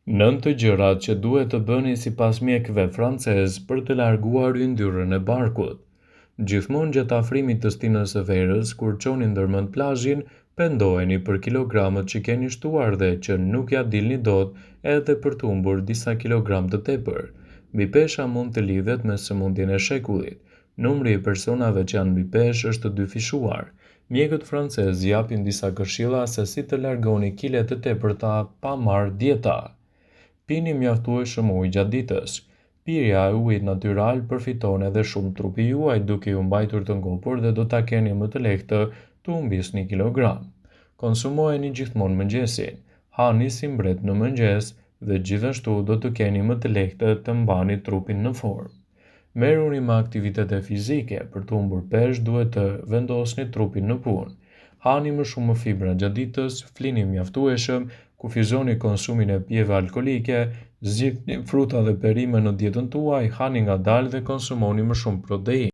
9 të gjërat që duhet të bëni sipas mjekëve francez për të larguar yndyrën e barkut. Gjithmonë gjatë afrimit të stinës së verës, kur çoni ndërmend plazhin, pendoheni për kilogramët që keni shtuar dhe që nuk ja dilni dot, edhe për të humbur disa kilogram të tepër. Mbi pesha mund të lidhet me sëmundjen e shekullit. Numri i personave që janë mbi peshë është dyfishuar. Mjekët francezë japin disa këshilla se si të largoni kilet e tepërta pa marrë dieta. Pini mjaftueshëm ujë gjatë ditës. Pirja e ujit natyral përfiton edhe shumë trupi juaj duke ju mbajtur të ngopur dhe do ta keni më të lehtë të humbisni kilogram. Konsumojeni gjithmonë mëngjesin. Hani si mbret në mëngjes dhe gjithashtu do të keni më të lehtë të mbani trupin në formë. Merruni me aktivitete fizike, për të humbur peshë duhet të vendosni trupin në punë. Hani më shumë fibra gjatë ditës, flini mjaftueshëm, kufizoni konsumin e pijeve alkolike, zgjidhni fruta dhe perime në dietën tuaj, hani ngadalë dhe konsumoni më shumë proteinë.